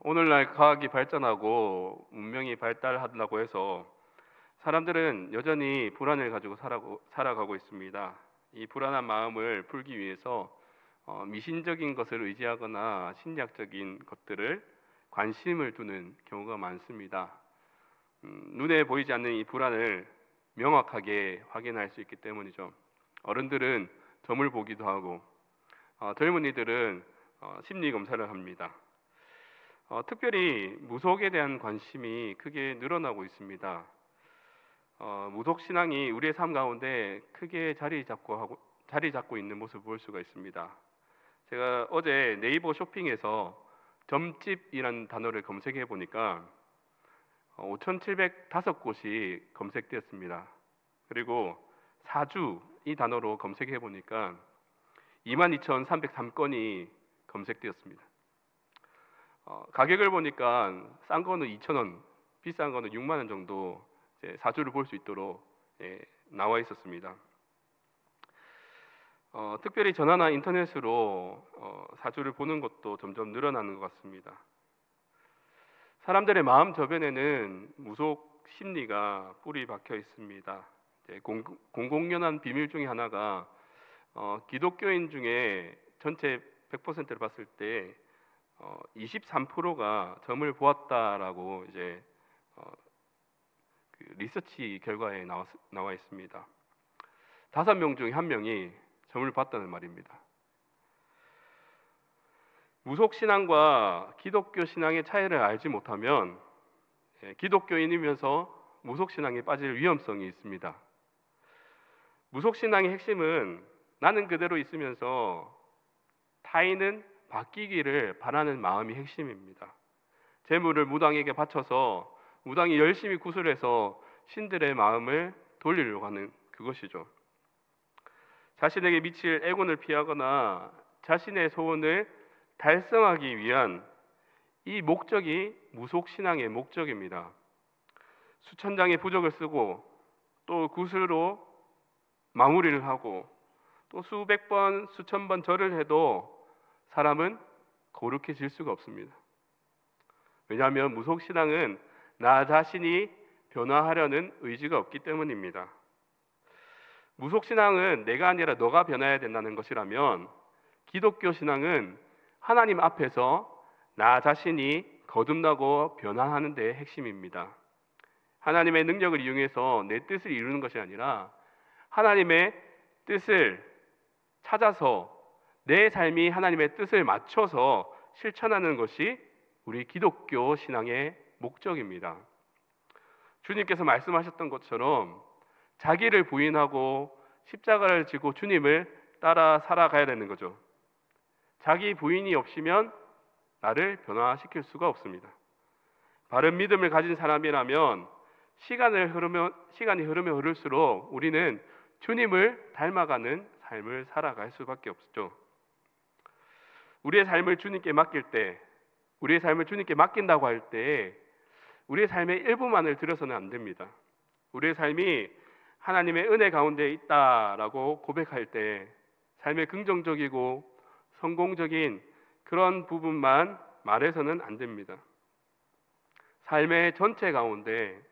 오늘날 과학이 발전하고 문명이 발달한다고 해서 사람들은 여전히 불안을 가지고 살아가고 있습니다. 이 불안한 마음을 풀기 위해서 미신적인 것을 의지하거나 심리학적인 것들을 관심을 두는 경우가 많습니다. 눈에 보이지 않는 이 불안을 명확하게 확인할 수 있기 때문이죠. 어른들은 점을 보기도 하고 젊은이들은 심리 검사를 합니다. 특별히 무속에 대한 관심이 크게 늘어나고 있습니다. 무속 신앙이 우리의 삶 가운데 크게 자리 잡고 있는 모습을 볼 수가 있습니다. 제가 어제 네이버 쇼핑에서 점집이라는 단어를 검색해 보니까 5,705곳이 검색되었습니다. 그리고 사주 이 단어로 검색해 보니까 22,303건이 검색되었습니다. 가격을 보니까 싼 거는 2,000원, 비싼 거는 6만 원 정도 사주를 볼 수 있도록 나와 있었습니다. 특별히 전화나 인터넷으로 사주를 보는 것도 점점 늘어나는 것 같습니다. 사람들의 마음 저변에는 무속 심리가 뿌리 박혀 있습니다. 공공연한 비밀 중에 하나가 기독교인 중에 전체 100%를 봤을 때 23%가 점을 보았다라고 그 리서치 결과에 나와 있습니다. 5명 중에 1명이 점을 봤다는 말입니다. 무속 신앙과 기독교 신앙의 차이를 알지 못하면 기독교인이면서 무속 신앙에 빠질 위험성이 있습니다. 무속 신앙의 핵심은 나는 그대로 있으면서 타인은 바뀌기를 바라는 마음이 핵심입니다. 재물을 무당에게 바쳐서 무당이 열심히 구슬해서 신들의 마음을 돌리려고 하는 그것이죠. 자신에게 미칠 애군을 피하거나 자신의 소원을 달성하기 위한 이 목적이 무속신앙의 목적입니다. 수천 장의 부적을 쓰고 또 구슬로 마무리를 하고 또 수백 번, 수천 번 절을 해도 사람은 거룩해질 수가 없습니다. 왜냐하면 무속신앙은 나 자신이 변화하려는 의지가 없기 때문입니다. 무속신앙은 내가 아니라 너가 변화해야 된다는 것이라면 기독교 신앙은 하나님 앞에서 나 자신이 거듭나고 변화하는 데 핵심입니다. 하나님의 능력을 이용해서 내 뜻을 이루는 것이 아니라 하나님의 뜻을 찾아서 내 삶이 하나님의 뜻을 맞춰서 실천하는 것이 우리 기독교 신앙의 목적입니다. 주님께서 말씀하셨던 것처럼 자기를 부인하고 십자가를 지고 주님을 따라 살아가야 되는 거죠. 자기 부인이 없이면 나를 변화시킬 수가 없습니다. 바른 믿음을 가진 사람이라면 시간이 흐르면 흐를수록 우리는 주님을 닮아가는 삶을 살아갈 수밖에 없죠. 우리의 삶을 주님께 맡길 때, 우리의 삶을 주님께 맡긴다고 할 때 우리의 삶의 일부만을 들어서는 안 됩니다. 우리의 삶이 하나님의 은혜 가운데 있다라고 고백할 때 삶의 긍정적이고 성공적인 그런 부분만 말해서는 안 됩니다. 삶의 전체 가운데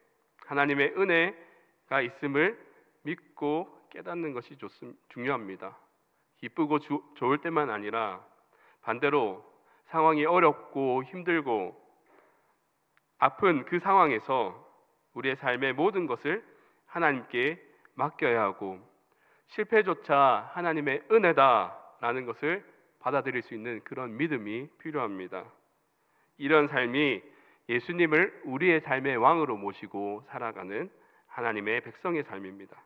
하나님의 은혜가 있음을 믿고 깨닫는 것이 중요합니다. 기쁘고 좋을 때만 아니라 반대로 상황이 어렵고 힘들고 아픈 그 상황에서 우리의 삶의 모든 것을 하나님께 맡겨야 하고 실패조차 하나님의 은혜다라는 것을 받아들일 수 있는 그런 믿음이 필요합니다. 이런 삶이 예수님을 우리의 삶의 왕으로 모시고 살아가는 하나님의 백성의 삶입니다.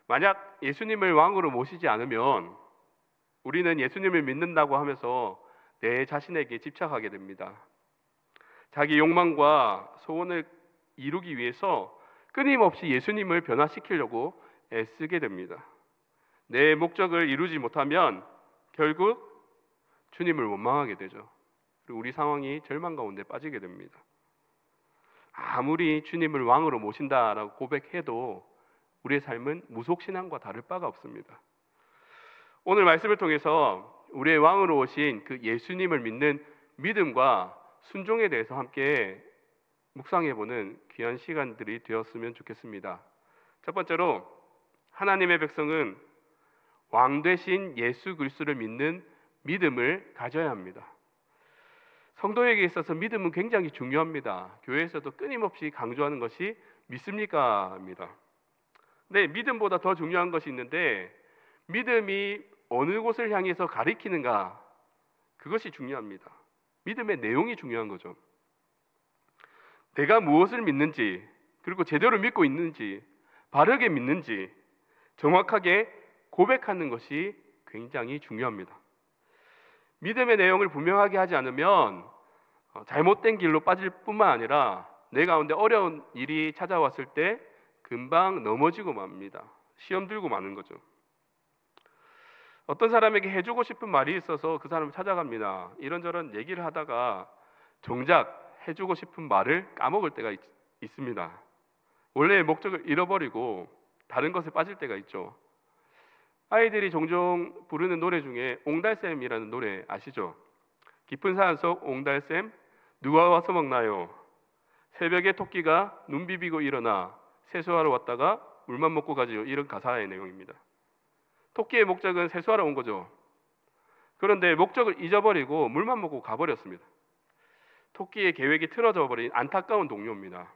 만약 예수님을 왕으로 모시지 않으면 우리는 예수님을 믿는다고 하면서 내 자신에게 집착하게 됩니다. 자기 욕망과 소원을 이루기 위해서 끊임없이 예수님을 변화시키려고 애쓰게 됩니다. 내 목적을 이루지 못하면 결국 주님을 원망하게 되죠. 그리고 우리 상황이 절망 가운데 빠지게 됩니다. 아무리 주님을 왕으로 모신다라고 고백해도 우리의 삶은 무속신앙과 다를 바가 없습니다. 오늘 말씀을 통해서 우리의 왕으로 오신 그 예수님을 믿는 믿음과 순종에 대해서 함께 묵상해보는 귀한 시간들이 되었으면 좋겠습니다. 첫 번째로 하나님의 백성은 왕 되신 예수 그리스도를 믿는 믿음을 가져야 합니다. 성도에게 있어서 믿음은 굉장히 중요합니다. 교회에서도 끊임없이 강조하는 것이 믿습니까? 입니다. 네, 믿음보다 더 중요한 것이 있는데 믿음이 어느 곳을 향해서 가리키는가, 그것이 중요합니다. 믿음의 내용이 중요한 거죠. 내가 무엇을 믿는지, 그리고 제대로 믿고 있는지, 바르게 믿는지 정확하게 고백하는 것이 굉장히 중요합니다. 믿음의 내용을 분명하게 하지 않으면 잘못된 길로 빠질 뿐만 아니라 내 가운데 어려운 일이 찾아왔을 때 금방 넘어지고 맙니다. 시험 들고 마는 거죠. 어떤 사람에게 해주고 싶은 말이 있어서 그 사람을 찾아갑니다. 이런저런 얘기를 하다가 정작 해주고 싶은 말을 까먹을 때가 있습니다. 원래의 목적을 잃어버리고 다른 것에 빠질 때가 있죠. 아이들이 종종 부르는 노래 중에 옹달샘이라는 노래 아시죠? 깊은 산 속 옹달샘 누가 와서 먹나요? 새벽에 토끼가 눈 비비고 일어나 세수하러 왔다가 물만 먹고 가지요. 이런 가사의 내용입니다. 토끼의 목적은 세수하러 온 거죠. 그런데 목적을 잊어버리고 물만 먹고 가버렸습니다. 토끼의 계획이 틀어져 버린 안타까운 동료입니다.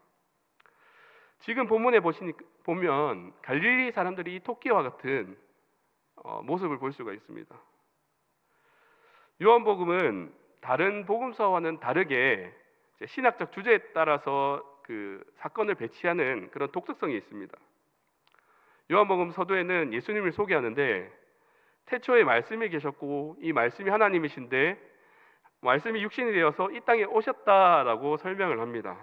지금 본문에 보면 갈릴리 사람들이 이 토끼와 같은 모습을 볼 수가 있습니다. 요한복음은 다른 복음서와는 다르게 신학적 주제에 따라서 그 사건을 배치하는 그런 독특성이 있습니다. 요한복음 서두에는 예수님을 소개하는데 태초에 말씀이 계셨고 이 말씀이 하나님이신데 말씀이 육신이 되어서 이 땅에 오셨다라고 설명을 합니다.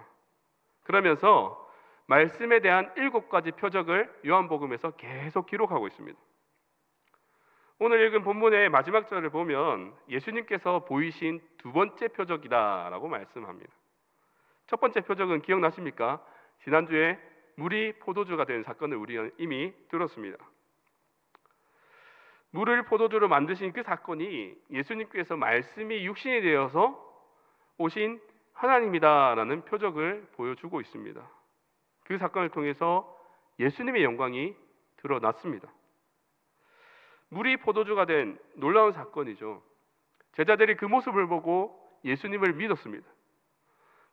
그러면서 말씀에 대한 7가지 표적을 요한복음에서 계속 기록하고 있습니다. 오늘 읽은 본문의 마지막 절을 보면 예수님께서 보이신 2번째 표적이다라고 말씀합니다. 첫 번째 표적은 기억나십니까? 지난주에 물이 포도주가 된 사건을 우리는 이미 들었습니다. 물을 포도주로 만드신 그 사건이 예수님께서 말씀이 육신이 되어서 오신 하나님이다라는 표적을 보여주고 있습니다. 그 사건을 통해서 예수님의 영광이 드러났습니다. 물이 포도주가 된 놀라운 사건이죠. 제자들이 그 모습을 보고 예수님을 믿었습니다.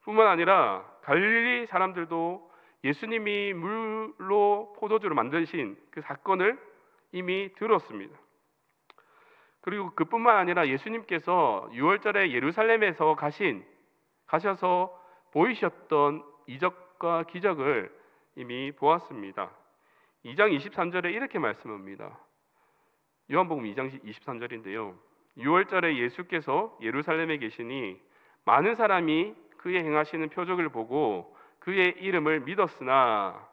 뿐만 아니라 갈릴리 사람들도 예수님이 물로 포도주를 만드신 그 사건을 이미 들었습니다. 그리고 그뿐만 아니라 예수님께서 6월절에 예루살렘에서 가셔서 보이셨던 이적과 기적을 이미 보았습니다. 2장 23절에 이렇게 말씀합니다. 요한복음 2장 23절인데요. 6월절에 예수께서 예루살렘에 계시니 많은 사람이 그의 행하시는 표적을 보고 그의 이름을 믿었으나,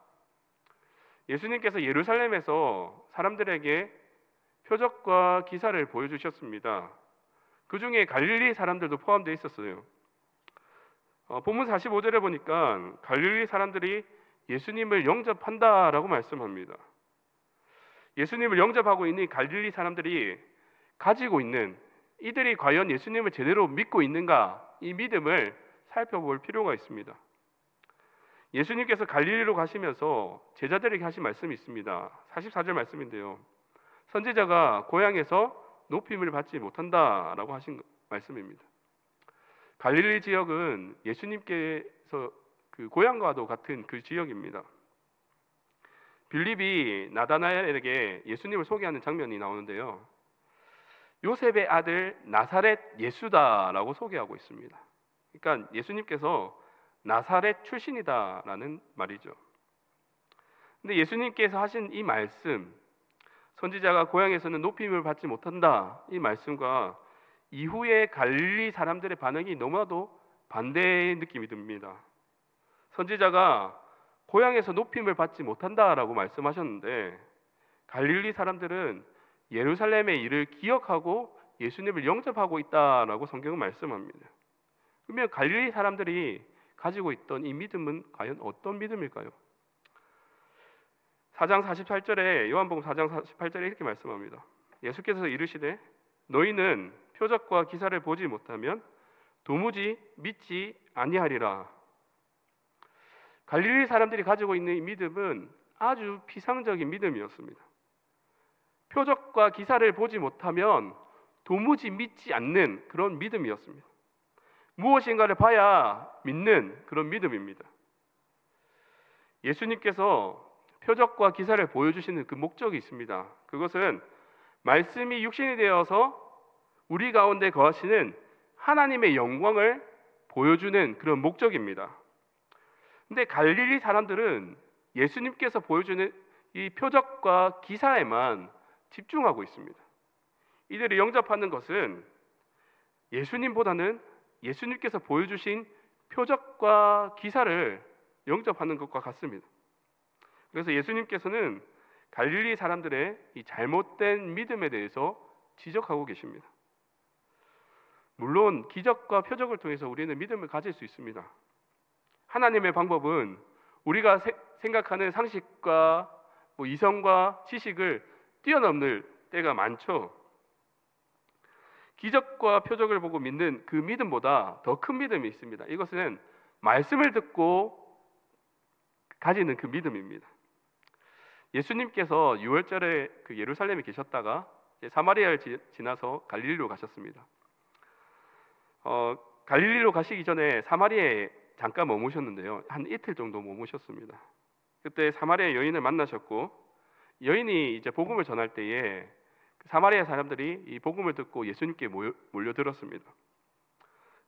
예수님께서 예루살렘에서 사람들에게 표적과 기사를 보여주셨습니다. 그 중에 갈릴리 사람들도 포함되어 있었어요. 본문 45절에 보니까 갈릴리 사람들이 예수님을 영접한다라고 말씀합니다. 예수님을 영접하고 있는 갈릴리 사람들이 가지고 있는, 이들이 과연 예수님을 제대로 믿고 있는가, 이 믿음을 살펴볼 필요가 있습니다. 예수님께서 갈릴리로 가시면서 제자들에게 하신 말씀이 있습니다. 44절 말씀인데요. 선지자가 고향에서 높임을 받지 못한다라고 하신 말씀입니다. 갈릴리 지역은 예수님께서 그 고향과도 같은 그 지역입니다. 빌립이 나다나엘에게 예수님을 소개하는 장면이 나오는데요. 요셉의 아들 나사렛 예수다라고 소개하고 있습니다. 그러니까 예수님께서 나사렛 출신이다라는 말이죠. 근데 예수님께서 하신 이 말씀, 선지자가 고향에서는 높임을 받지 못한다, 이 말씀과 이후에 갈릴리 사람들의 반응이 너무나도 반대의 느낌이 듭니다. 선지자가 고향에서 높임을 받지 못한다라고 말씀하셨는데 갈릴리 사람들은 예루살렘의 일을 기억하고 예수님을 영접하고 있다라고 성경은 말씀합니다. 그러면 갈릴리 사람들이 가지고 있던 이 믿음은 과연 어떤 믿음일까요? 4장 48절에 요한복음 4장 48절에 이렇게 말씀합니다. 예수께서 이르시되 너희는 표적과 기사를 보지 못하면 도무지 믿지 아니하리라. 갈릴리 사람들이 가지고 있는 이 믿음은 아주 피상적인 믿음이었습니다. 표적과 기사를 보지 못하면 도무지 믿지 않는 그런 믿음이었습니다. 무엇인가를 봐야 믿는 그런 믿음입니다. 예수님께서 표적과 기사를 보여주시는 그 목적이 있습니다. 그것은 말씀이 육신이 되어서 우리 가운데 거하시는 하나님의 영광을 보여주는 그런 목적입니다. 근데 갈릴리 사람들은 예수님께서 보여주는 이 표적과 기사에만 집중하고 있습니다. 이들이 영접하는 것은 예수님보다는 예수님께서 보여주신 표적과 기사를 영접하는 것과 같습니다. 그래서 예수님께서는 갈릴리 사람들의 이 잘못된 믿음에 대해서 지적하고 계십니다. 물론 기적과 표적을 통해서 우리는 믿음을 가질 수 있습니다. 하나님의 방법은 우리가 생각하는 상식과 이성과 지식을 뛰어넘을 때가 많죠. 기적과 표적을 보고 믿는 그 믿음보다 더 큰 믿음이 있습니다. 이것은 말씀을 듣고 가지는 그 믿음입니다. 예수님께서 6월절에 그 예루살렘에 계셨다가 사마리아를 지나서 갈릴리로 가셨습니다. 갈릴리로 가시기 전에 사마리아에 잠깐 머무셨는데요. 한 이틀 정도 머무셨습니다. 그때 사마리아 여인을 만나셨고, 여인이 이제 복음을 전할 때에 사마리아 사람들이 이 복음을 듣고 예수님께 몰려들었습니다.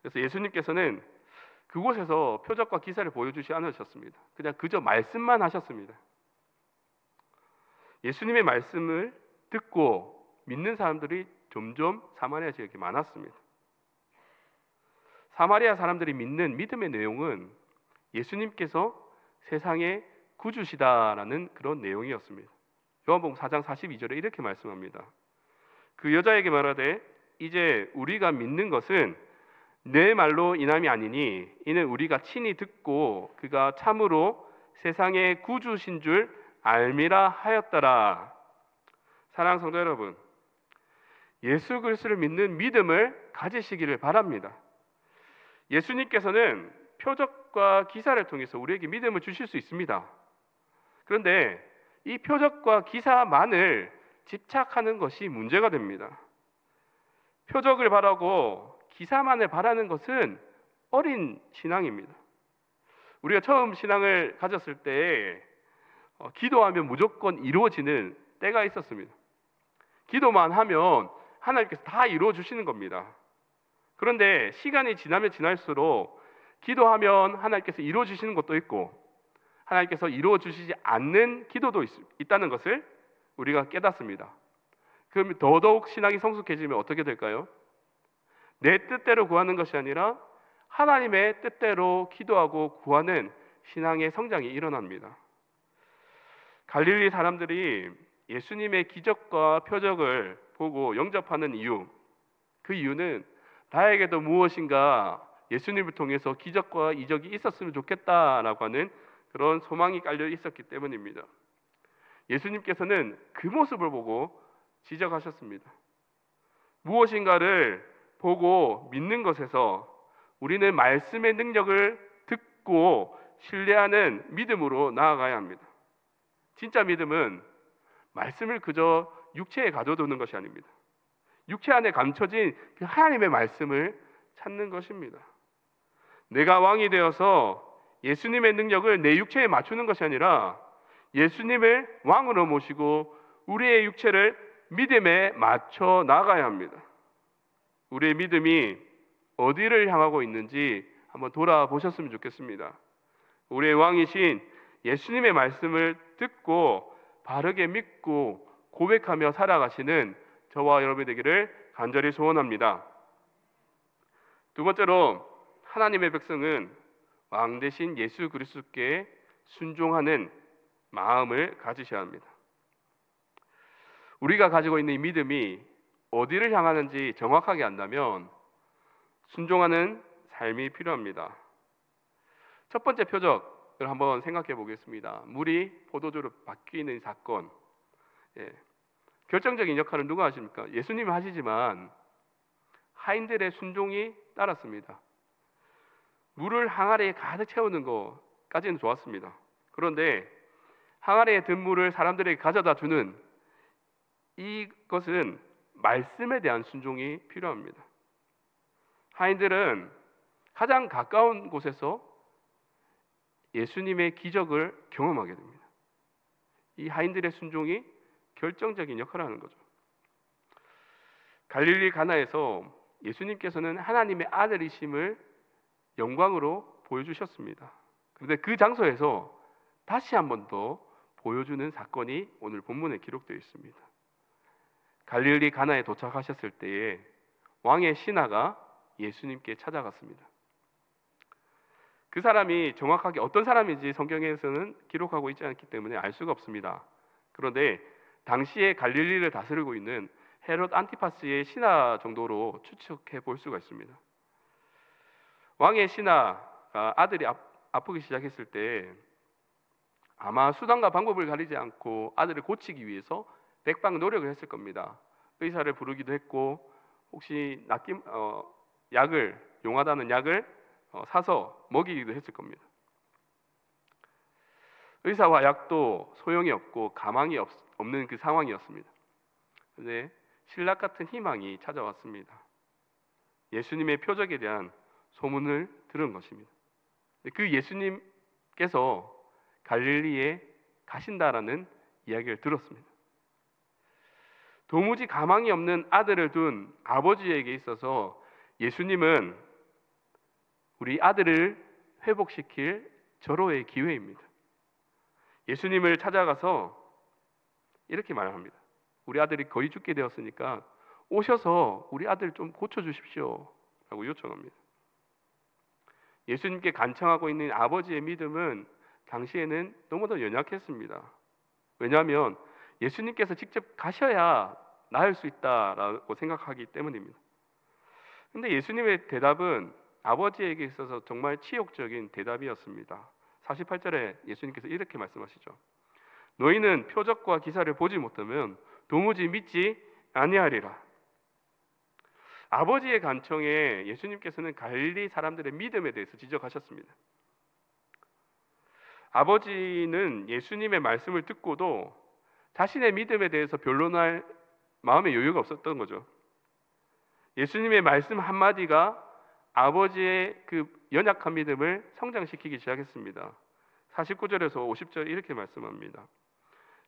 그래서 예수님께서는 그곳에서 표적과 기사를 보여주지 않으셨습니다. 그냥 그저 말씀만 하셨습니다. 예수님의 말씀을 듣고 믿는 사람들이 점점 사마리아 지역에 많았습니다. 사마리아 사람들이 믿는 믿음의 내용은 예수님께서 세상의 구주시다라는 그런 내용이었습니다. 요한복음 4장 42절에 이렇게 말씀합니다. 그 여자에게 말하되 이제 우리가 믿는 것은 내 말로 인함이 아니니 이는 우리가 친히 듣고 그가 참으로 세상의 구주신 줄 알미라 하였더라. 사랑하는 성도 여러분, 예수 그리스도를 믿는 믿음을 가지시기를 바랍니다. 예수님께서는 표적과 기사를 통해서 우리에게 믿음을 주실 수 있습니다. 그런데 이 표적과 기사만을 집착하는 것이 문제가 됩니다. 표적을 바라고 기사만을 바라는 것은 어린 신앙입니다. 우리가 처음 신앙을 가졌을 때 기도하면 무조건 이루어지는 때가 있었습니다. 기도만 하면 하나님께서 다 이루어 주시는 겁니다. 그런데 시간이 지나면 지날수록 기도하면 하나님께서 이루어 주시는 것도 있고 하나님께서 이루어 주시지 않는 기도도 있다는 것을 우리가 깨닫습니다. 그럼 더더욱 신앙이 성숙해지면 어떻게 될까요? 내 뜻대로 구하는 것이 아니라 하나님의 뜻대로 기도하고 구하는 신앙의 성장이 일어납니다. 갈릴리 사람들이 예수님의 기적과 표적을 보고 영접하는 이유, 그 이유는 나에게도 무엇인가 예수님을 통해서 기적과 이적이 있었으면 좋겠다라고 하는 그런 소망이 깔려 있었기 때문입니다. 예수님께서는 그 모습을 보고 지적하셨습니다. 무엇인가를 보고 믿는 것에서 우리는 말씀의 능력을 듣고 신뢰하는 믿음으로 나아가야 합니다. 진짜 믿음은 말씀을 그저 육체에 가둬두는 것이 아닙니다. 육체 안에 감춰진 그 하나님의 말씀을 찾는 것입니다. 내가 왕이 되어서 예수님의 능력을 내 육체에 맞추는 것이 아니라 예수님을 왕으로 모시고 우리의 육체를 믿음에 맞춰 나가야 합니다. 우리의 믿음이 어디를 향하고 있는지 한번 돌아보셨으면 좋겠습니다. 우리의 왕이신 예수님의 말씀을 듣고 바르게 믿고 고백하며 살아가시는 저와 여러분이 되기를 간절히 소원합니다. 두 번째로 하나님의 백성은 왕 대신 예수 그리스도께 순종하는 마음을 가지셔야 합니다. 우리가 가지고 있는 이 믿음이 어디를 향하는지 정확하게 안다면 순종하는 삶이 필요합니다. 첫 번째 표적을 한번 생각해 보겠습니다. 물이 포도주로 바뀌는 사건. 결정적인 역할은 누가 하십니까? 예수님이 하시지만 하인들의 순종이 따랐습니다. 물을 항아리에 가득 채우는 것까지는 좋았습니다. 그런데 항아리에 든 물을 사람들에게 가져다 주는 이것은 말씀에 대한 순종이 필요합니다. 하인들은 가장 가까운 곳에서 예수님의 기적을 경험하게 됩니다. 이 하인들의 순종이 결정적인 역할을 하는 거죠. 갈릴리 가나에서 예수님께서는 하나님의 아들이심을 영광으로 보여주셨습니다. 그런데 그 장소에서 다시 한 번 더 보여주는 사건이 오늘 본문에 기록되어 있습니다. 갈릴리 가나에 도착하셨을 때에 왕의 신하가 예수님께 찾아갔습니다. 그 사람이 정확하게 어떤 사람인지 성경에서는 기록하고 있지 않기 때문에 알 수가 없습니다. 그런데 당시에 갈릴리를 다스리고 있는 헤롯 안티파스의 신하 정도로 추측해 볼 수가 있습니다. 왕의 신하가 아들이 아프기 시작했을 때 아마 수단과 방법을 가리지 않고 아들을 고치기 위해서 백방 노력을 했을 겁니다. 의사를 부르기도 했고 혹시 약을 용하다는 약을 사서 먹이기도 했을 겁니다. 의사와 약도 소용이 없고 가망이 없는 그 상황이었습니다. 그런데 신락 같은 희망이 찾아왔습니다. 예수님의 표적에 대한 소문을 들은 것입니다. 그 예수님께서 갈릴리에 가신다라는 이야기를 들었습니다. 도무지 가망이 없는 아들을 둔 아버지에게 있어서 예수님은 우리 아들을 회복시킬 절호의 기회입니다. 예수님을 찾아가서 이렇게 말합니다. 우리 아들이 거의 죽게 되었으니까 오셔서 우리 아들 좀 고쳐주십시오 라고 요청합니다. 예수님께 간청하고 있는 아버지의 믿음은 당시에는 너무도 연약했습니다. 왜냐하면 예수님께서 직접 가셔야 나을 수 있다라고 생각하기 때문입니다. 그런데 예수님의 대답은 아버지에게 있어서 정말 치욕적인 대답이었습니다. 48절에 예수님께서 이렇게 말씀하시죠. 너희는 표적과 기사를 보지 못하면 도무지 믿지 아니하리라. 아버지의 간청에 예수님께서는 갈릴리 사람들의 믿음에 대해서 지적하셨습니다. 아버지는 예수님의 말씀을 듣고도 자신의 믿음에 대해서 변론할 마음의 여유가 없었던 거죠. 예수님의 말씀 한마디가 아버지의 그 연약한 믿음을 성장시키기 시작했습니다. 49절에서 50절 이렇게 말씀합니다.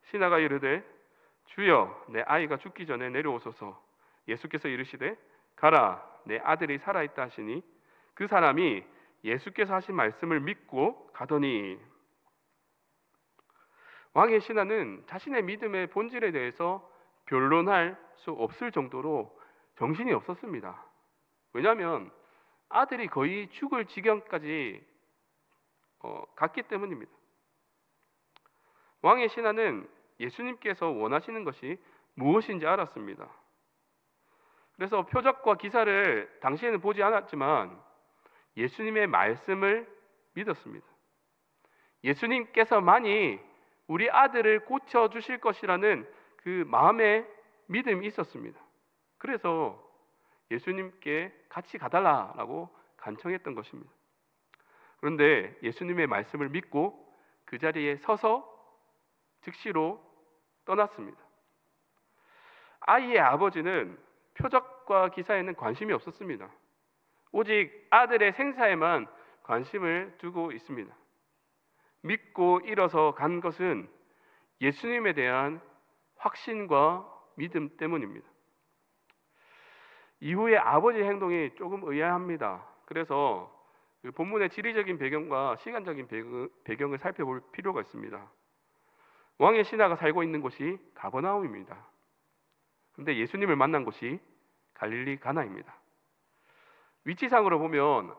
신하가 이르되 주여 내 아이가 죽기 전에 내려오소서. 예수께서 이르시되 가라 내 아들이 살아있다 하시니 그 사람이 예수께서 하신 말씀을 믿고 가더니 왕의 신하는 자신의 믿음의 본질에 대해서 변론할 수 없을 정도로 정신이 없었습니다. 왜냐하면 아들이 거의 죽을 지경까지 갔기 때문입니다. 왕의 신하는 예수님께서 원하시는 것이 무엇인지 알았습니다. 그래서 표적과 기사를 당시에는 보지 않았지만 예수님의 말씀을 믿었습니다. 예수님께서만이 우리 아들을 고쳐주실 것이라는 그 마음의 믿음이 있었습니다. 그래서 예수님께 같이 가달라라고 간청했던 것입니다. 그런데 예수님의 말씀을 믿고 그 자리에 서서 즉시로 떠났습니다. 아이의 아버지는 표적과 기사에는 관심이 없었습니다. 오직 아들의 생사에만 관심을 두고 있습니다. 믿고 일어서 간 것은 예수님에 대한 확신과 믿음 때문입니다. 이후에 아버지의 행동이 조금 의아합니다. 그래서 그 본문의 지리적인 배경과 시간적인 배경을 살펴볼 필요가 있습니다. 왕의 신하가 살고 있는 곳이 가버나움입니다. 그런데 예수님을 만난 곳이 갈릴리 가나입니다. 위치상으로 보면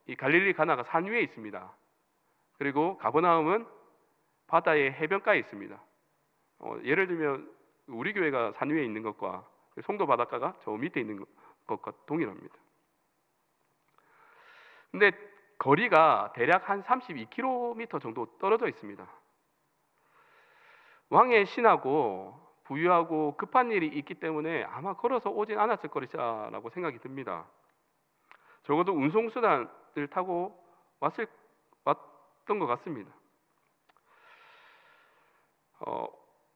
이 갈릴리 가나가 산 위에 있습니다. 그리고 가버나움은 바다의 해변가에 있습니다. 예를 들면 우리 교회가 산 위에 있는 것과 송도 바닷가가 저 밑에 있는 것과 동일합니다. 근데 거리가 대략 한 32km 정도 떨어져 있습니다. 왕의 신하고 부유하고 급한 일이 있기 때문에 아마 걸어서 오진 않았을 것이라고 생각이 듭니다. 적어도 운송수단을 타고 왔던 것 같습니다.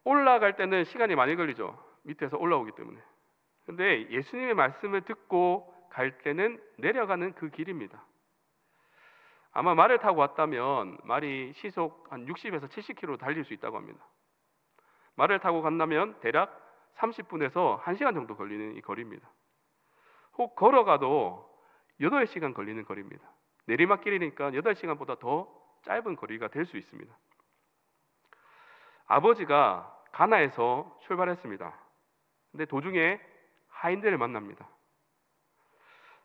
올라갈 때는 시간이 많이 걸리죠. 밑에서 올라오기 때문에. 근데 예수님의 말씀을 듣고 갈 때는 내려가는 그 길입니다. 아마 말을 타고 왔다면 말이 시속 한 60에서 70km 달릴 수 있다고 합니다. 말을 타고 간다면 대략 30분에서 1시간 정도 걸리는 이 거리입니다. 혹 걸어가도 8시간 걸리는 거리입니다. 내리막길이니까 8시간보다 더 짧은 거리가 될 수 있습니다. 아버지가 가나에서 출발했습니다. 근데 도중에 하인들을 만납니다.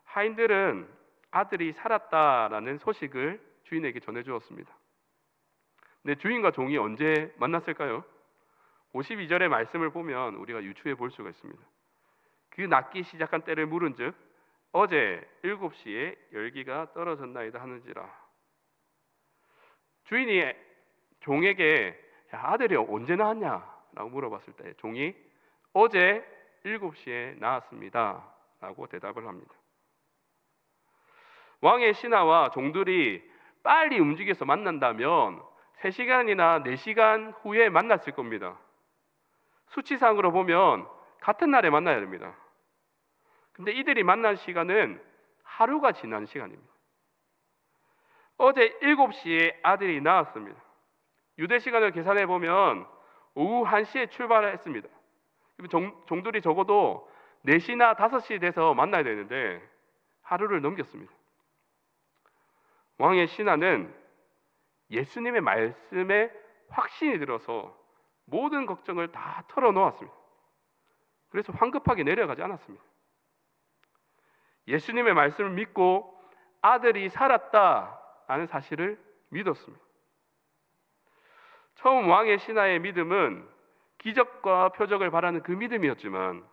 하인들은 아들이 살았다라는 소식을 주인에게 전해주었습니다. 근데 주인과 종이 언제 만났을까요? 52절의 말씀을 보면 우리가 유추해 볼 수가 있습니다. 그 낫기 시작한 때를 물은즉 어제 7시에 열기가 떨어졌나이다 하는지라. 주인이 종에게 아들이 언제 낳았냐? 라고 물어봤을 때 종이 어제 7시에 낳았습니다 라고 대답을 합니다. 왕의 신하와 종들이 빨리 움직여서 만난다면 3시간이나 4시간 후에 만났을 겁니다. 수치상으로 보면 같은 날에 만나야 됩니다. 근데 이들이 만난 시간은 하루가 지난 시간입니다. 어제 7시에 아들이 낳았습니다. 유대 시간을 계산해 보면 오후 1시에 출발했습니다. 종들이 적어도 4시나 5시 돼서 만나야 되는데 하루를 넘겼습니다. 왕의 신하는 예수님의 말씀에 확신이 들어서 모든 걱정을 다 털어놓았습니다. 그래서 황급하게 내려가지 않았습니다. 예수님의 말씀을 믿고 아들이 살았다는 사실을 믿었습니다. 처음 왕의 신하의 믿음은 기적과 표적을 바라는 그 믿음이었지만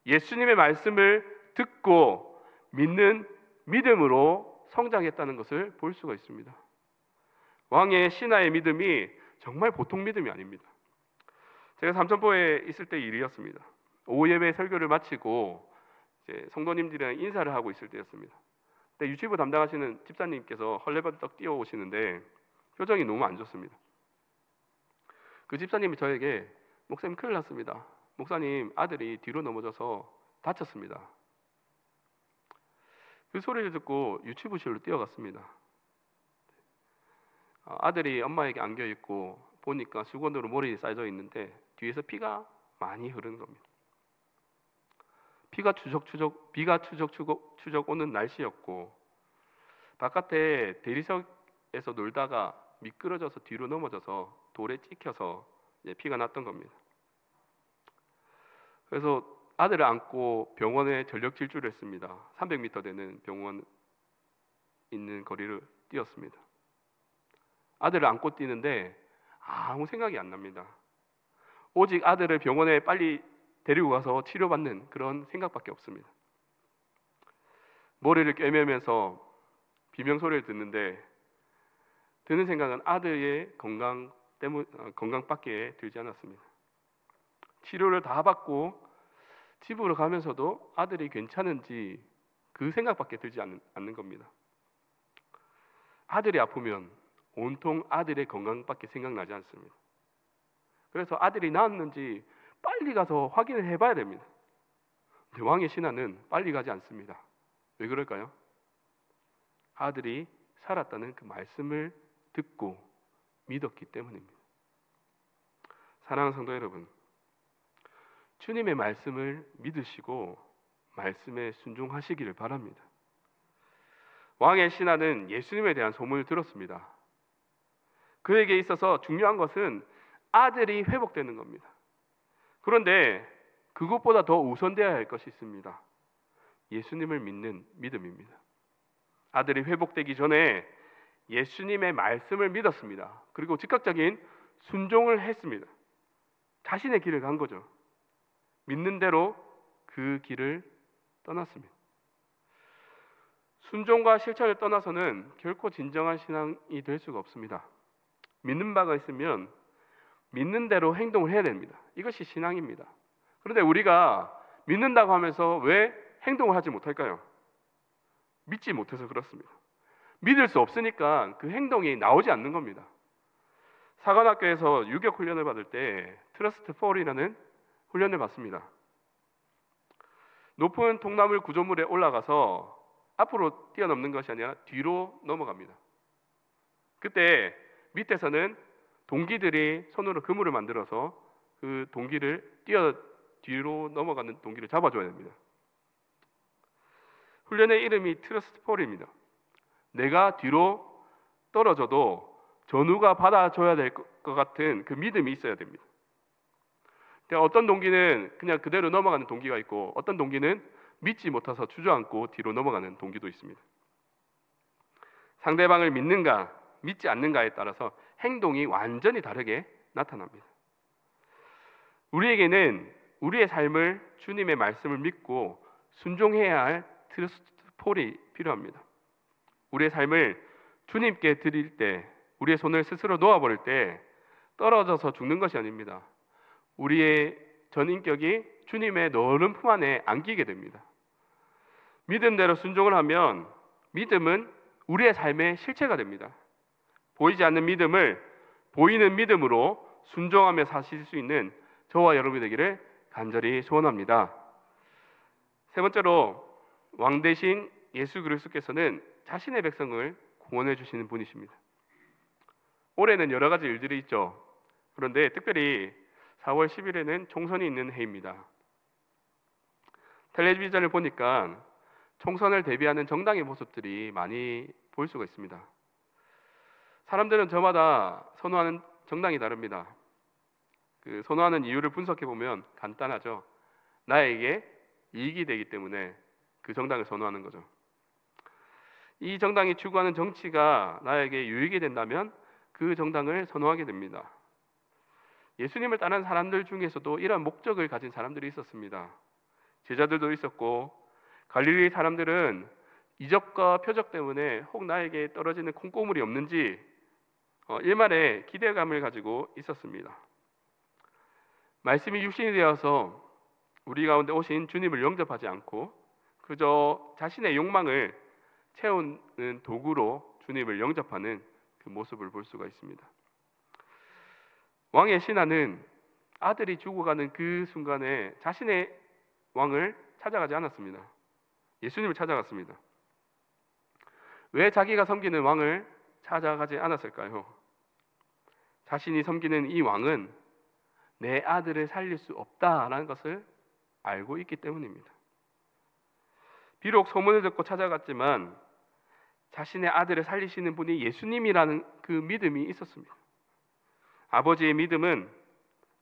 예수님의 말씀을 듣고 믿는 믿음으로 성장했다는 것을 볼 수가 있습니다. 왕의 신하의 믿음이 정말 보통 믿음이 아닙니다. 제가 삼천포에 있을 때 일이었습니다. 오후 예배 설교를 마치고 이제 성도님들이랑 인사를 하고 있을 때였습니다. 그때 유치부 담당하시는 집사님께서 헐레벌떡 뛰어오시는데 표정이 너무 안 좋습니다. 그 집사님이 저에게 목사님 큰일 났습니다. 목사님 아들이 뒤로 넘어져서 다쳤습니다. 그 소리를 듣고 유치부실로 뛰어갔습니다. 아들이 엄마에게 안겨 있고 보니까 수건으로 머리에 쌓여져 있는데 뒤에서 피가 많이 흐르는 겁니다. 비가 추적추적 오는 날씨였고 바깥에 대리석에서 놀다가 미끄러져서 뒤로 넘어져서 돌에 찍혀서 피가 났던 겁니다. 그래서 아들을 안고 병원에 전력 질주를 했습니다. 300m 되는 병원 있는 거리를 뛰었습니다. 아들을 안고 뛰는데 아무 생각이 안 납니다. 오직 아들을 병원에 빨리 데리고 가서 치료받는 그런 생각밖에 없습니다. 머리를 꿰매면서 비명소리를 듣는데 드는 생각은 아들의 건강밖에 들지 않았습니다. 치료를 다 받고 집으로 가면서도 아들이 괜찮은지 그 생각밖에 들지 않는 겁니다. 아들이 아프면 온통 아들의 건강밖에 생각나지 않습니다. 그래서 아들이 낳았는지 빨리 가서 확인을 해봐야 됩니다. 근데 왕의 신하는 빨리 가지 않습니다. 왜 그럴까요? 아들이 살았다는 그 말씀을 듣고 믿었기 때문입니다. 사랑하는 성도 여러분, 주님의 말씀을 믿으시고 말씀에 순종하시기를 바랍니다. 왕의 신하는 예수님에 대한 소문을 들었습니다. 그에게 있어서 중요한 것은 아들이 회복되는 겁니다. 그런데 그것보다 더 우선되어야 할 것이 있습니다. 예수님을 믿는 믿음입니다. 아들이 회복되기 전에 예수님의 말씀을 믿었습니다. 그리고 즉각적인 순종을 했습니다. 자신의 길을 간 거죠. 믿는 대로 그 길을 떠났습니다. 순종과 실천을 떠나서는 결코 진정한 신앙이 될 수가 없습니다. 믿는 바가 있으면 믿는 대로 행동을 해야 됩니다. 이것이 신앙입니다. 그런데 우리가 믿는다고 하면서 왜 행동을 하지 못할까요? 믿지 못해서 그렇습니다. 믿을 수 없으니까 그 행동이 나오지 않는 겁니다. 사관학교에서 유격 훈련을 받을 때 트러스트 폴이라는 훈련을 받습니다. 높은 통나무 구조물에 올라가서 앞으로 뛰어넘는 것이 아니라 뒤로 넘어갑니다. 그때 밑에서는 동기들이 손으로 그물을 만들어서 그 동기를 뒤로 넘어가는 동기를 잡아줘야 됩니다. 훈련의 이름이 트러스트 폴입니다. 내가 뒤로 떨어져도 전우가 받아줘야 될 것 같은 그 믿음이 있어야 됩니다. 어떤 동기는 그냥 그대로 넘어가는 동기가 있고, 어떤 동기는 믿지 못해서 주저앉고 뒤로 넘어가는 동기도 있습니다. 상대방을 믿는가 믿지 않는가에 따라서 행동이 완전히 다르게 나타납니다. 우리에게는 우리의 삶을 주님의 말씀을 믿고 순종해야 할 트러스트 폴이 필요합니다. 우리의 삶을 주님께 드릴 때, 우리의 손을 스스로 놓아버릴 때 떨어져서 죽는 것이 아닙니다. 우리의 전인격이 주님의 넓은 품 안에 안기게 됩니다. 믿음대로 순종을 하면 믿음은 우리의 삶의 실체가 됩니다. 보이지 않는 믿음을 보이는 믿음으로 순종하며 사실 수 있는 저와 여러분이 되기를 간절히 소원합니다. 세 번째로, 왕 대신 예수 그리스도께서는 자신의 백성을 구원해 주시는 분이십니다. 올해는 여러 가지 일들이 있죠. 그런데 특별히 4월 10일에는 총선이 있는 해입니다. 텔레비전을 보니까 총선을 대비하는 정당의 모습들이 많이 볼 수가 있습니다. 사람들은 저마다 선호하는 정당이 다릅니다. 그 선호하는 이유를 분석해 보면 간단하죠. 나에게 이익이 되기 때문에 그 정당을 선호하는 거죠. 이 정당이 추구하는 정치가 나에게 유익이 된다면 그 정당을 선호하게 됩니다. 예수님을 따르는 사람들 중에서도 이런 목적을 가진 사람들이 있었습니다. 제자들도 있었고, 갈릴리 사람들은 이적과 표적 때문에 혹 나에게 떨어지는 콩고물이 없는지 일말의 기대감을 가지고 있었습니다. 말씀이 육신이 되어서 우리 가운데 오신 주님을 영접하지 않고 그저 자신의 욕망을 채우는 도구로 주님을 영접하는 그 모습을 볼 수가 있습니다. 왕의 신하는 아들이 죽어가는 그 순간에 자신의 왕을 찾아가지 않았습니다. 예수님을 찾아갔습니다. 왜 자기가 섬기는 왕을 찾아가지 않았을까요? 자신이 섬기는 이 왕은 내 아들을 살릴 수 없다라는 것을 알고 있기 때문입니다. 비록 소문을 듣고 찾아갔지만 자신의 아들을 살리시는 분이 예수님이라는 그 믿음이 있었습니다. 아버지의 믿음은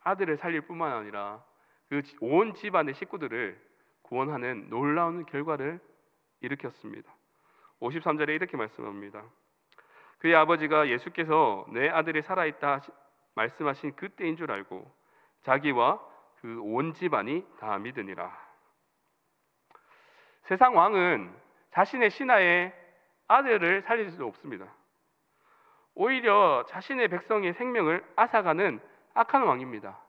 아들을 살릴 뿐만 아니라 그 온 집안의 식구들을 구원하는 놀라운 결과를 일으켰습니다. 53절에 이렇게 말씀합니다. 그의 아버지가 예수께서 내 아들이 살아있다 말씀하신 그때인 줄 알고 자기와 그 온 집안이 다 믿으니라. 세상 왕은 자신의 신하의 아들을 살릴 수 없습니다. 오히려 자신의 백성의 생명을 앗아가는 악한 왕입니다.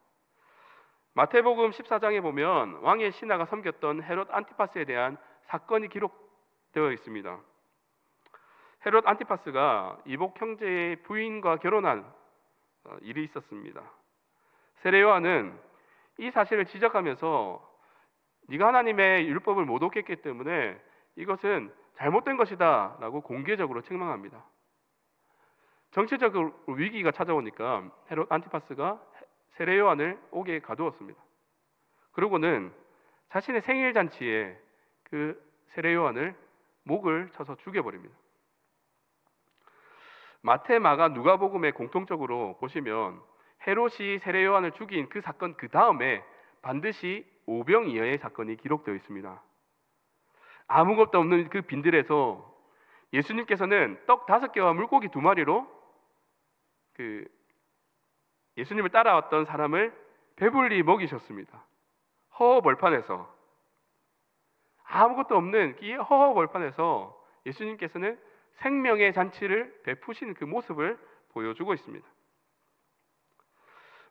마태복음 14장에 보면 왕의 신하가 섬겼던 헤롯 안티파스에 대한 사건이 기록되어 있습니다. 헤롯 안티파스가 이복 형제의 부인과 결혼한 일이 있었습니다. 세례 요한은 이 사실을 지적하면서 네가 하나님의 율법을 못 어겼기 때문에 이것은 잘못된 것이다 라고 공개적으로 책망합니다. 정치적 위기가 찾아오니까 헤롯 안티파스가 세례 요한을 옥에 가두었습니다. 그러고는 자신의 생일 잔치에 그 세례 요한을 목을 쳐서 죽여버립니다. 마태, 마가, 누가복음에 공통적으로 보시면 헤롯이 세례 요한을 죽인 그 사건 그 다음에 반드시 오병이어의 사건이 기록되어 있습니다. 아무것도 없는 그 빈들에서 예수님께서는 떡 5개와 물고기 2마리로 그 예수님을 따라왔던 사람을 배불리 먹이셨습니다. 허허벌판에서, 아무것도 없는 이 허허벌판에서 예수님께서는 생명의 잔치를 베푸시는 그 모습을 보여주고 있습니다.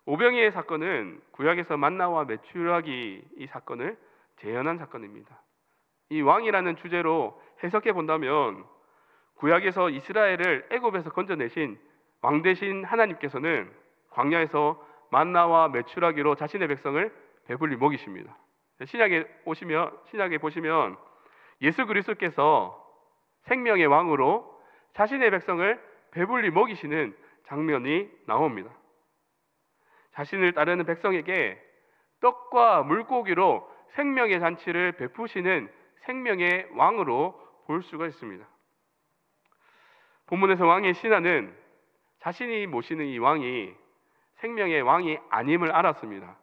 오병이의 사건은 구약에서 만나와 메추라기 이 사건을 재현한 사건입니다. 이 왕이라는 주제로 해석해 본다면 구약에서 이스라엘을 애굽에서 건져내신 왕 되신 하나님께서는 광야에서 만나와 메추라기로 자신의 백성을 배불리 먹이십니다. 신약에 보시면 예수 그리스도께서 생명의 왕으로 자신의 백성을 배불리 먹이시는 장면이 나옵니다. 자신을 따르는 백성에게 떡과 물고기로 생명의 잔치를 베푸시는 생명의 왕으로 볼 수가 있습니다. 본문에서 왕의 신하는 자신이 모시는 이 왕이 생명의 왕이 아님을 알았습니다.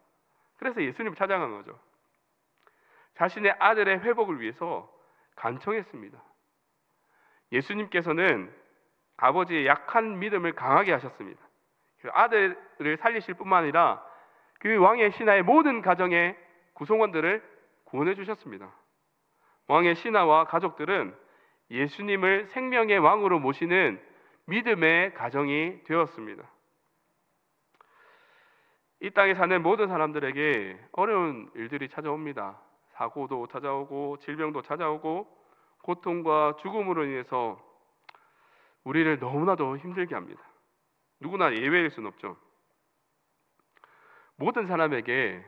그래서 예수님을 찾아간 거죠. 자신의 아들의 회복을 위해서 간청했습니다. 예수님께서는 아버지의 약한 믿음을 강하게 하셨습니다. 아들을 살리실 뿐만 아니라 그 왕의 신하의 모든 가정의 구성원들을 구원해 주셨습니다. 왕의 신하와 가족들은 예수님을 생명의 왕으로 모시는 믿음의 가정이 되었습니다. 이 땅에 사는 모든 사람들에게 어려운 일들이 찾아옵니다. 사고도 찾아오고 질병도 찾아오고 고통과 죽음으로 인해서 우리를 너무나도 힘들게 합니다. 누구나 예외일 수는 없죠. 모든 사람에게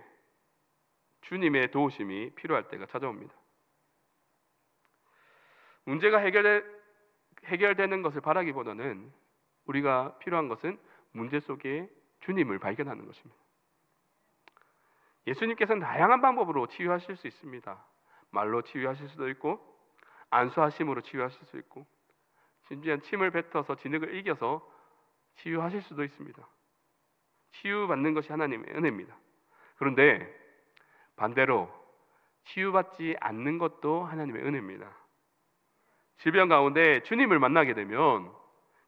주님의 도우심이 필요할 때가 찾아옵니다. 문제가 해결되는 것을 바라기보다는 우리가 필요한 것은 문제 속에 주님을 발견하는 것입니다. 예수님께서는 다양한 방법으로 치유하실 수 있습니다. 말로 치유하실 수도 있고 안수하심으로 치유하실 수 있고 심지어 침을 뱉어서 진흙을 이겨서 치유하실 수도 있습니다. 치유받는 것이 하나님의 은혜입니다. 그런데 반대로 치유받지 않는 것도 하나님의 은혜입니다. 질병 가운데 주님을 만나게 되면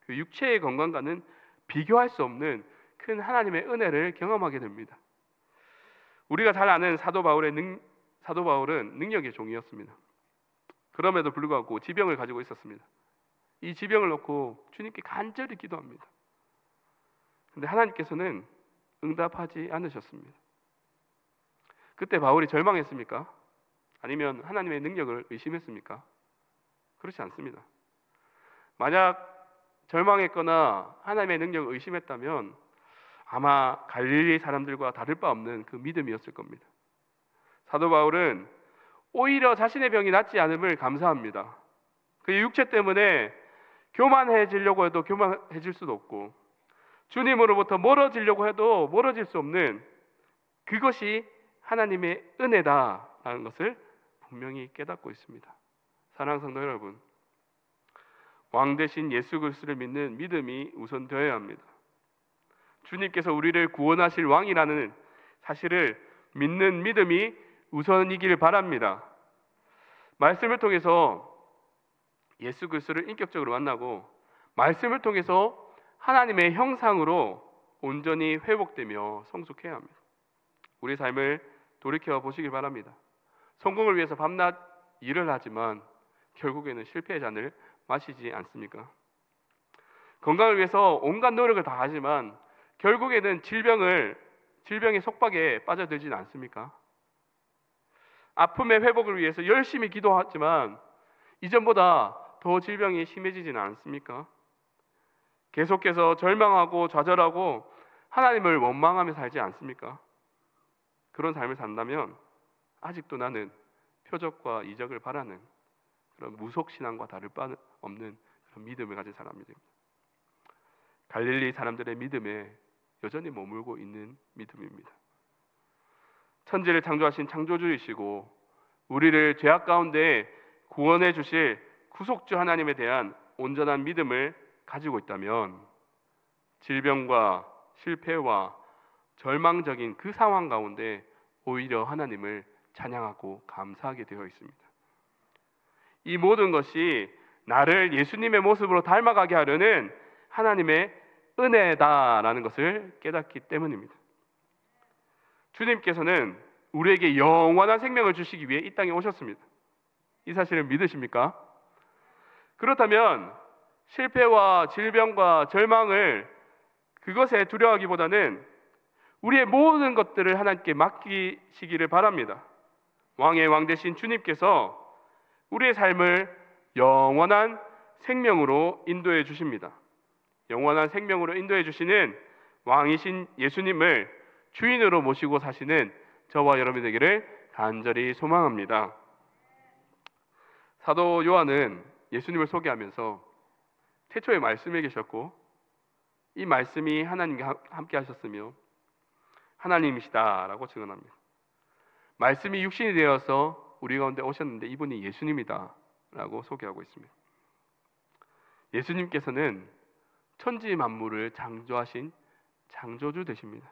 그 육체의 건강과는 비교할 수 없는 큰 하나님의 은혜를 경험하게 됩니다. 우리가 잘 아는 사도 바울은 능력의 종이었습니다. 그럼에도 불구하고 지병을 가지고 있었습니다. 이 지병을 놓고 주님께 간절히 기도합니다. 그런데 하나님께서는 응답하지 않으셨습니다. 그때 바울이 절망했습니까? 아니면 하나님의 능력을 의심했습니까? 그렇지 않습니다. 만약 절망했거나 하나님의 능력을 의심했다면 아마 갈릴리 사람들과 다를 바 없는 그 믿음이었을 겁니다. 사도 바울은 오히려 자신의 병이 낫지 않음을 감사합니다. 그의 육체 때문에 교만해지려고 해도 교만해질 수도 없고 주님으로부터 멀어지려고 해도 멀어질 수 없는 그것이 하나님의 은혜다라는 것을 분명히 깨닫고 있습니다. 사랑하는 성도 여러분, 왕 대신 예수 그리스도를 믿는 믿음이 우선되어야 합니다. 주님께서 우리를 구원하실 왕이라는 사실을 믿는 믿음이 우선이길 바랍니다. 말씀을 통해서 예수 그리스도를 인격적으로 만나고 말씀을 통해서 하나님의 형상으로 온전히 회복되며 성숙해야 합니다. 우리 삶을 돌이켜 보시길 바랍니다. 성공을 위해서 밤낮 일을 하지만 결국에는 실패의 잔을 마시지 않습니까? 건강을 위해서 온갖 노력을 다 하지만 결국에는 질병의 속박에 빠져들지는 않습니까? 아픔의 회복을 위해서 열심히 기도하지만 이전보다 더 질병이 심해지지는 않습니까? 계속해서 절망하고 좌절하고 하나님을 원망하며 살지 않습니까? 그런 삶을 산다면 아직도 나는 표적과 이적을 바라는 그런 무속신앙과 다를 바 없는 그런 믿음을 가진 사람이 됩니다. 갈릴리 사람들의 믿음에 여전히 머물고 있는 믿음입니다. 천지를 창조하신 창조주이시고 우리를 죄악 가운데 구원해 주실 구속주 하나님에 대한 온전한 믿음을 가지고 있다면 질병과 실패와 절망적인 그 상황 가운데 오히려 하나님을 찬양하고 감사하게 되어 있습니다. 이 모든 것이 나를 예수님의 모습으로 닮아가게 하려는 하나님의 은혜다라는 것을 깨닫기 때문입니다. 주님께서는 우리에게 영원한 생명을 주시기 위해 이 땅에 오셨습니다. 이 사실을 믿으십니까? 그렇다면 실패와 질병과 절망을 그것에 두려워하기보다는 우리의 모든 것들을 하나님께 맡기시기를 바랍니다. 왕의 왕 되신 주님께서 우리의 삶을 영원한 생명으로 인도해 주십니다. 영원한 생명으로 인도해 주시는 왕이신 예수님을 주인으로 모시고 사시는 저와 여러분 되기를 간절히 소망합니다. 사도 요한은 예수님을 소개하면서 태초에 말씀에 계셨고 이 말씀이 하나님과 함께 하셨으며 하나님이시다라고 증언합니다. 말씀이 육신이 되어서 우리 가운데 오셨는데 이분이 예수님이다 라고 소개하고 있습니다. 예수님께서는 천지 만물을 창조하신 창조주 되십니다.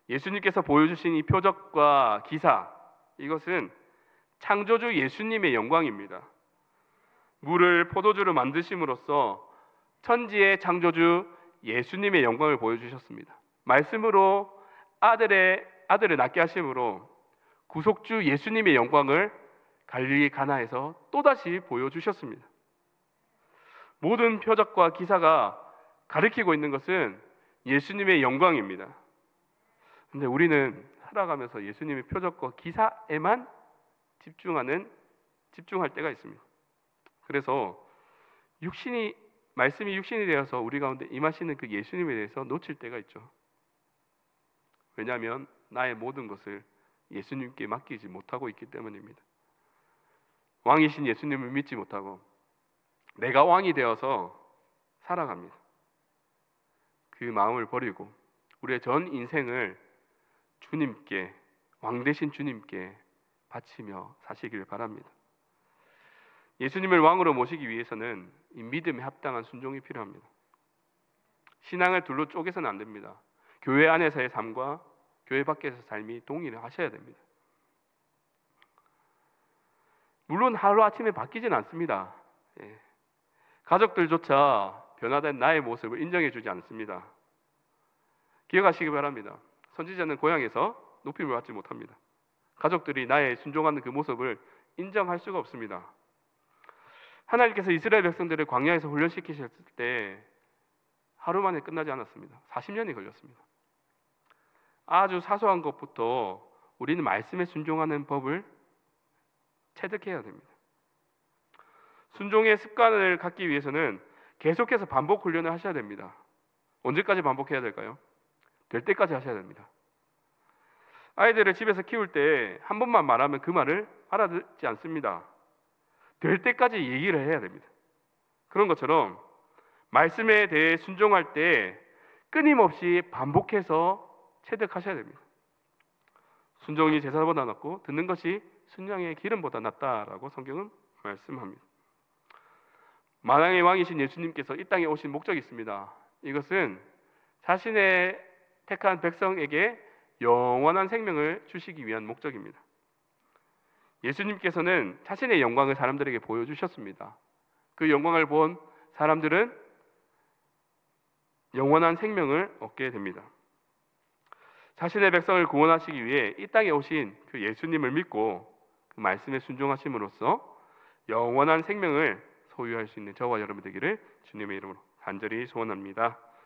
예수님께서 보여주신 이 표적과 기사, 이것은 창조주 예수님의 영광입니다. 물을 포도주로 만드심으로써 천지의 창조주 예수님의 영광을 보여주셨습니다. 말씀으로 아들을 낳게 하심으로 구속주 예수님의 영광을 갈릴리 가나에서 또다시 보여주셨습니다. 모든 표적과 기사가 가리키고 있는 것은 예수님의 영광입니다. 그런데 우리는 살아가면서 예수님의 표적과 기사에만 집중할 때가 있습니다. 그래서 말씀이 육신이 되어서 우리 가운데 임하시는 그 예수님에 대해서 놓칠 때가 있죠. 왜냐하면 나의 모든 것을 예수님께 맡기지 못하고 있기 때문입니다. 왕이신 예수님을 믿지 못하고 내가 왕이 되어서 살아갑니다. 그 마음을 버리고 우리의 전 인생을 주님께, 왕 되신 주님께 바치며 사시길 바랍니다. 예수님을 왕으로 모시기 위해서는 이 믿음에 합당한 순종이 필요합니다. 신앙을 둘로 쪼개서는 안 됩니다. 교회 안에서의 삶과 교회 밖에서의 삶이 동일을 하셔야 됩니다. 물론 하루아침에 바뀌지는 않습니다. 가족들조차 변화된 나의 모습을 인정해 주지 않습니다. 기억하시기 바랍니다. 선지자는 고향에서 높임을 받지 못합니다. 가족들이 나의 순종하는 그 모습을 인정할 수가 없습니다. 하나님께서 이스라엘 백성들을 광야에서 훈련시키셨을 때 하루 만에 끝나지 않았습니다. 40년이 걸렸습니다. 아주 사소한 것부터 우리는 말씀에 순종하는 법을 체득해야 됩니다. 순종의 습관을 갖기 위해서는 계속해서 반복 훈련을 하셔야 됩니다. 언제까지 반복해야 될까요? 될 때까지 하셔야 됩니다. 아이들을 집에서 키울 때 한 번만 말하면 그 말을 알아듣지 않습니다. 될 때까지 얘기를 해야 됩니다. 그런 것처럼 말씀에 대해 순종할 때 끊임없이 반복해서 체득하셔야 됩니다. 순종이 제사보다 낫고 듣는 것이 순양의 기름보다 낫다라고 성경은 말씀합니다. 만왕의 왕이신 예수님께서 이 땅에 오신 목적이 있습니다. 이것은 자신의 택한 백성에게 영원한 생명을 주시기 위한 목적입니다. 예수님께서는 자신의 영광을 사람들에게 보여주셨습니다. 그 영광을 본 사람들은 영원한 생명을 얻게 됩니다. 자신의 백성을 구원하시기 위해 이 땅에 오신 그 예수님을 믿고 그 말씀에 순종하심으로써 영원한 생명을 소유할 수 있는 저와 여러분 되기를 주님의 이름으로 간절히 소원합니다.